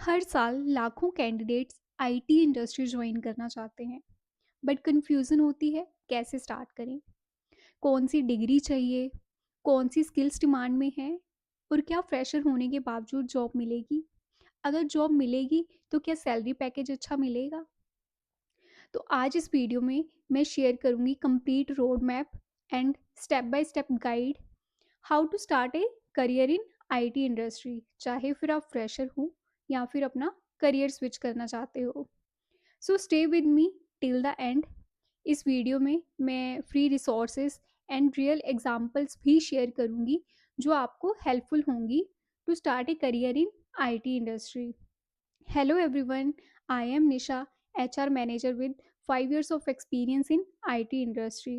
हर साल लाखों candidates IT industry join करना चाहते हैं, बट कंफ्यूजन होती है कैसे स्टार्ट करें। कौन सी डिग्री चाहिए, कौन सी स्किल्स डिमांड में है, और क्या फ्रेशर होने के बावजूद जॉब मिलेगी। अगर जॉब मिलेगी तो क्या सैलरी पैकेज अच्छा मिलेगा। तो आज इस वीडियो में मैं शेयर करूंगी complete road map and step by step guide how to start a career in IT industry, चाहे फिर आप फ्रेशर हो या फिर अपना करियर स्विच करना चाहते हो। So stay with me till the end. इस वीडियो में मैं free resources and real examples भी शेयर करूंगी जो आपको हेल्पफुल होंगी to start a career in IT industry. Hello everyone, I am Nisha, HR manager with 5 years of experience in IT industry.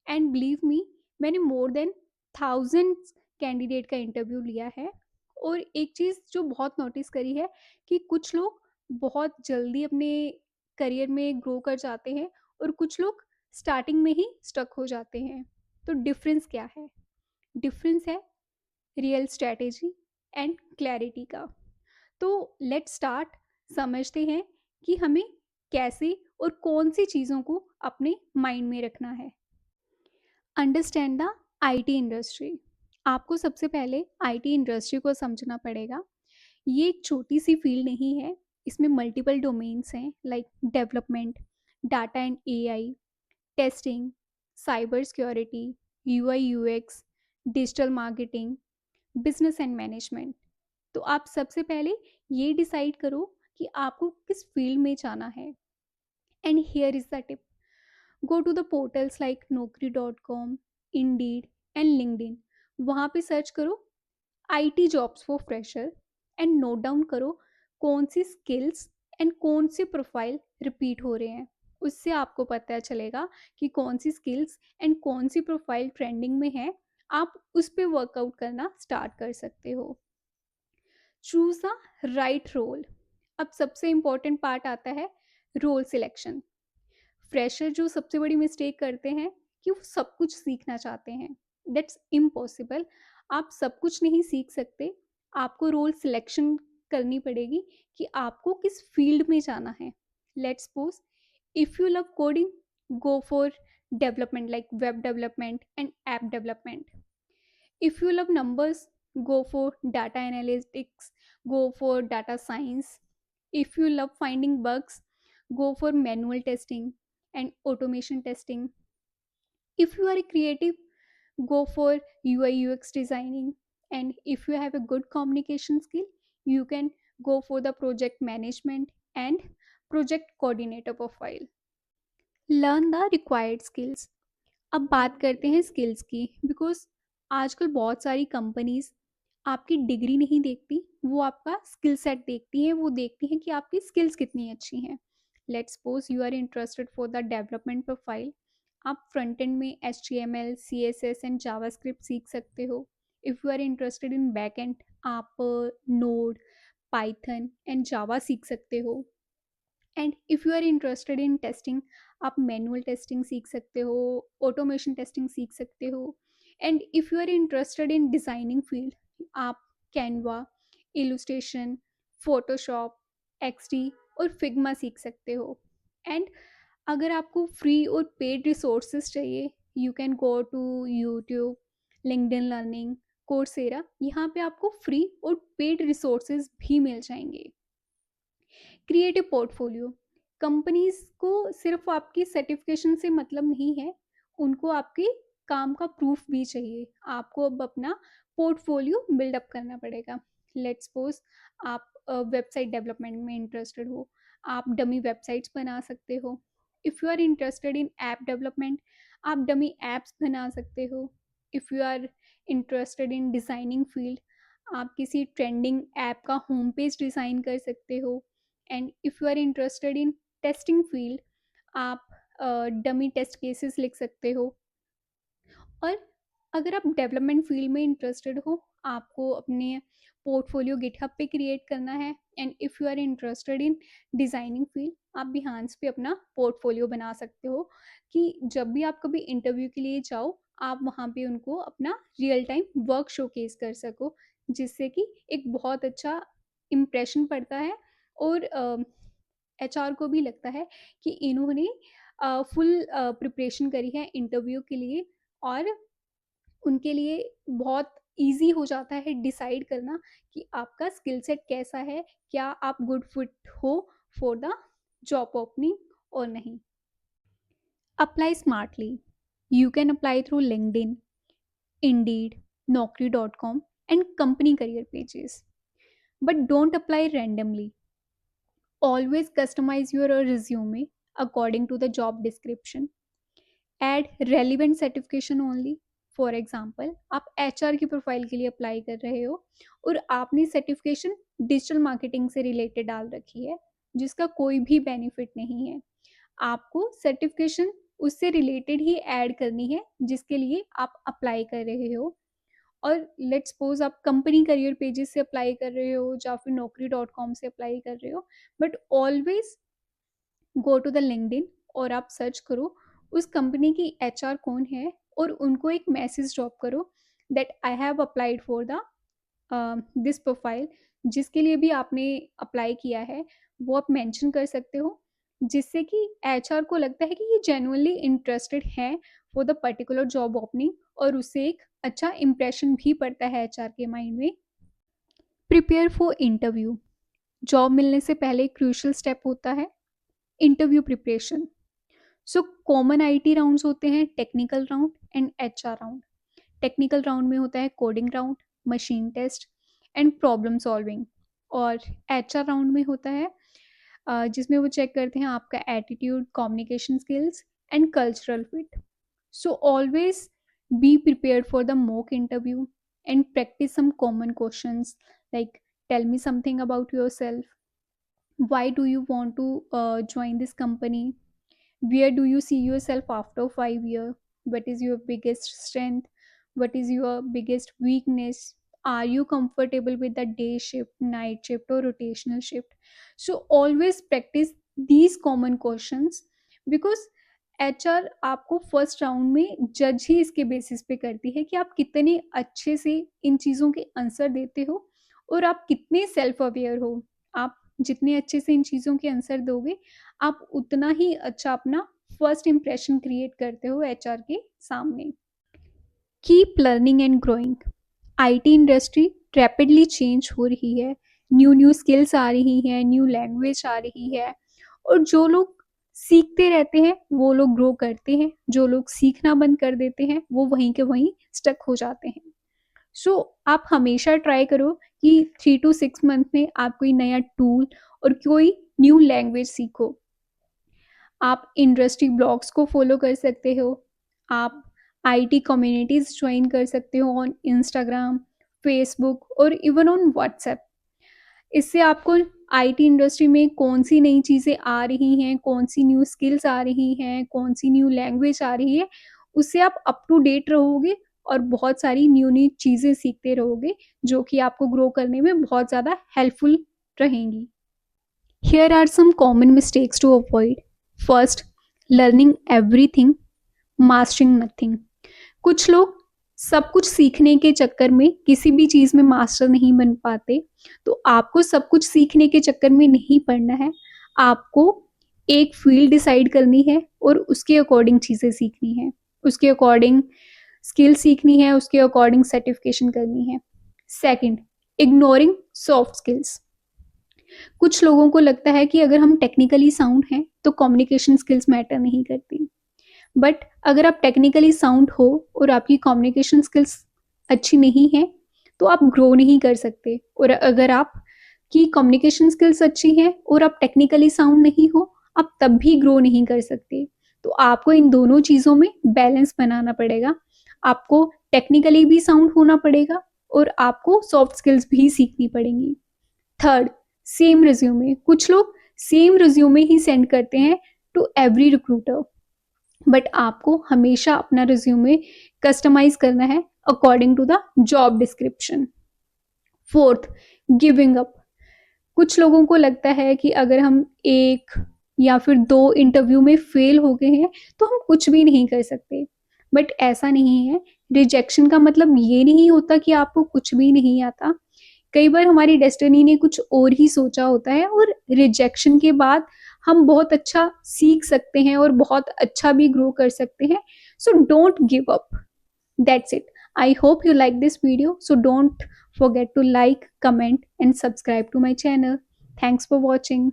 And believe me, मैंने more than thousands candidate का interview लिया है। और एक चीज़ जो बहुत नोटिस करी है कि कुछ लोग बहुत जल्दी अपने करियर में ग्रो कर जाते हैं और कुछ लोग स्टार्टिंग में ही स्टक हो जाते हैं। तो डिफरेंस क्या है? डिफरेंस है रियल स्ट्रैटेजी एंड क्लैरिटी का। तो लेट्स स्टार्ट। समझते हैं कि हमें कैसे और कौन सी चीज़ों को अपने माइंड में रखना है। Understand the IT industry. आपको सबसे पहले आईटी इंडस्ट्री को समझना पड़ेगा। ये एक छोटी सी फील्ड नहीं है, इसमें मल्टीपल डोमेन्स हैं like development, data and AI, testing, cyber security, UI UX, digital marketing, business and management. तो आप सबसे पहले ये डिसाइड करो कि आपको किस फील्ड में जाना है। And here is the tip, go to the portals like naukri.com, Indeed and LinkedIn. वहाँ पे सर्च करो IT jobs for fresher and note down करो कौन सी स्किल्स एंड कौन सी प्रोफाइल रिपीट हो रहे हैं। उससे आपको पता चलेगा कि कौन सी स्किल्स एंड कौन सी प्रोफाइल ट्रेंडिंग में है। आप उस पर वर्कआउट करना स्टार्ट कर सकते हो। Choose the right role. अब सबसे इंपॉर्टेंट पार्ट आता है रोल सिलेक्शन। फ्रेशर जो सबसे बड़ी मिस्टेक करते हैं कि वो सब कुछ सीखना चाहते हैं। That's impossible. आप सब कुछ नहीं सीख सकते। आपको रोल सिलेक्शन करनी पड़ेगी कि आपको किस फील्ड में जाना है। Let's suppose if you love coding, go for development like web development and app development. If you love numbers, go for data analytics, go for data science. If you love finding bugs, go for manual testing and automation testing. If you are a creative, go for UI UX designing. And if you have a good communication skill, you can go for the project management and project coordinator profile. Learn the required skills. अब बात करते हैं skills की, because आजकल बहुत सारी companies आपकी degree नहीं देखती, वो आपका स्किल सेट देखती हैं। वो देखती हैं कि आपकी स्किल्स कितनी अच्छी हैं। Let's suppose you are interested for the development profile. आप फ्रंट एंड में HTML CSS एंड जावास्क्रिप्ट सीख सकते हो। If you are interested in back end, आप नोड, पाइथन एंड जावा सीख सकते हो। And if you are interested in testing, आप मैनुअल टेस्टिंग सीख सकते हो, ऑटोमेशन टेस्टिंग सीख सकते हो। And if you are interested in designing field, आप कैनवा, इलुस्ट्रेशन, फोटोशॉप, XD और फिग्मा सीख सकते हो। एंड अगर आपको फ्री और पेड रिसोर्सेज चाहिए, you can go to YouTube, LinkedIn Learning, Coursera. यहाँ पे आपको फ्री और पेड रिसोर्सेज भी मिल जाएंगे। Creative portfolio. कंपनीज को सिर्फ आपकी सर्टिफिकेशन से मतलब नहीं है, उनको आपके काम का प्रूफ भी चाहिए। आपको अब अपना पोर्टफोलियो बिल्डअप करना पड़ेगा। लेट्स सपोज आप वेबसाइट डेवलपमेंट में इंटरेस्टेड हो, आप डमी वेबसाइट्स बना सकते हो। If you are interested in app development, आप डमी ऐप्स बना सकते हो। If you are interested in designing field, आप किसी ट्रेंडिंग ऐप का होम पेज डिज़ाइन कर सकते हो। And if you are interested in testing field, आप डमी टेस्ट केसेस लिख सकते हो। और अगर आप डेवलपमेंट फील्ड में इंटरेस्टेड हो, आपको अपने पोर्टफोलियो गिटहब पे क्रिएट करना है। And if you are interested in designing field, आप बिहान्स पे अपना पोर्टफोलियो बना सकते हो कि जब भी आप कभी इंटरव्यू के लिए जाओ, आप वहाँ पे उनको अपना रियल टाइम वर्क शोकेस कर सको, जिससे कि एक बहुत अच्छा इम्प्रेशन पड़ता है और एचआर को भी लगता है कि इन्होंने फुल प्रिपरेशन करी है इंटरव्यू के लिए, और उनके लिए बहुत ईज़ी हो जाता है डिसाइड करना कि आपका स्किल सेट कैसा है, क्या आप गुड फिट हो फॉर द जॉब ओपनिंग और नहीं। Apply smartly. You can apply through LinkedIn, Indeed, naukri.com and company career pages. But don't apply randomly. Always customize your resume according to the job description. Add relevant certification only. For example, आप HR की profile के लिए apply कर रहे हो और आपने certification digital marketing से रिलेटेड डाल रखी है जिसका कोई भी बेनिफिट नहीं है। आपको सर्टिफिकेशन उससे रिलेटेड ही ऐड करनी है जिसके लिए आप अप्लाई कर रहे हो। और लेट्स सपोज आप कंपनी करियर पेजेस से अप्लाई कर रहे हो या फिर naukri.com से अप्लाई कर रहे हो, but always go to the LinkedIn और आप सर्च करो उस कंपनी की HR कौन है और उनको एक मैसेज ड्रॉप करो that I have applied for the this profile. जिसके लिए भी आपने अप्लाई किया है वो आप मेंशन कर सकते हो, जिससे कि HR को लगता है कि ये जेन्युइनली इंटरेस्टेड है for the particular job opening, और उससे एक अच्छा इंप्रेशन भी पड़ता है HR के माइंड में। Prepare for interview. जॉब मिलने से पहले एक क्रूशियल स्टेप होता है interview preparation. So common IT rounds होते हैं, technical round and HR round. Technical round में होता है coding round, machine test and problem solving. और HR राउंड में होता है जिसमें वो चेक करते हैं आपका attitude, communication skills and cultural fit. So always be prepared for the mock interview and practice some common questions like tell me something about yourself, why do you want to join this company, where do you see yourself after 5 years, what is your biggest strength, what is your biggest weakness, are you comfortable with the day shift, night shift or rotational shift. So always practice these common questions because HR आपको first round में जज ही इसके basis पे करती है कि आप कितने अच्छे से इन चीज़ों के आंसर देते हो और आप कितने सेल्फ अवेयर हो। आप जितने अच्छे से इन चीज़ों के आंसर दोगे आप उतना ही अच्छा अपना फर्स्ट इंप्रेशन क्रिएट करते हो HR के सामने। Keep learning and growing. IT industry rapidly change हो रही है, न्यू न्यू स्किल्स आ रही हैं, न्यू लैंग्वेज आ रही है, और जो लोग सीखते रहते हैं वो लोग ग्रो करते हैं, जो लोग सीखना बंद कर देते हैं वो वहीं के वहीं स्टक हो जाते हैं। सो आप हमेशा ट्राई करो कि 3 to 6 मंथ में आप कोई नया टूल और कोई न्यू लैंग्वेज सीखो। आप इंडस्ट्री ब्लॉग्स को फॉलो कर सकते हो, आप IT कम्युनिटीज़ ज्वाइन कर सकते हो ऑन इंस्टाग्राम, फेसबुक और इवन ऑन व्हाट्सएप। इससे आपको IT इंडस्ट्री में कौन सी नई चीज़ें आ रही हैं, कौन सी न्यू स्किल्स आ रही हैं, कौन सी न्यू लैंग्वेज आ रही है, उससे आप अप टू डेट रहोगे और बहुत सारी न्यू न्यू चीज़ें सीखते रहोगे जो कि आपको ग्रो करने में बहुत ज़्यादा हेल्पफुल रहेंगी। Here are some common mistakes to avoid. First, learning everything, mastering nothing. कुछ लोग सब कुछ सीखने के चक्कर में किसी भी चीज़ में मास्टर नहीं बन पाते, तो आपको सब कुछ सीखने के चक्कर में नहीं पड़ना है। आपको एक फील्ड डिसाइड करनी है और उसके अकॉर्डिंग चीज़ें सीखनी है, उसके अकॉर्डिंग स्किल सीखनी है, उसके अकॉर्डिंग सर्टिफिकेशन करनी है। Second, ignoring soft skills. कुछ लोगों को लगता है कि अगर हम टेक्निकली साउंड हैं तो कम्युनिकेशन स्किल्स मैटर नहीं करती, बट अगर आप टेक्निकली साउंड हो और आपकी कम्युनिकेशन स्किल्स अच्छी नहीं है तो आप ग्रो नहीं कर सकते, और अगर आप की कम्युनिकेशन स्किल्स अच्छी हैं और आप टेक्निकली साउंड नहीं हो आप तब भी ग्रो नहीं कर सकते। तो आपको इन दोनों चीज़ों में बैलेंस बनाना पड़ेगा, आपको टेक्निकली भी साउंड होना पड़ेगा और आपको सॉफ्ट स्किल्स भी सीखनी पड़ेंगी। Third, same resume. कुछ लोग सेम रिज्यूमे ही सेंड करते हैं टू एवरी रिक्रूटर, बट आपको हमेशा अपना रिज्यूमे कस्टमाइज करना है according to the job description. Fourth, giving up. कुछ लोगों को लगता है कि अगर हम 1 या फिर 2 इंटरव्यू में फेल हो गए हैं तो हम कुछ भी नहीं कर सकते, बट ऐसा नहीं है। रिजेक्शन का मतलब ये नहीं होता कि आपको कुछ भी नहीं आता। कई बार हमारी डेस्टिनी ने कुछ और ही सोचा होता है और रिजेक्शन के बाद हम बहुत अच्छा सीख सकते हैं और बहुत अच्छा भी ग्रो कर सकते हैं. So don't give up. That's it. I hope you like this video. So don't forget to like, comment, and subscribe to my channel. Thanks for watching.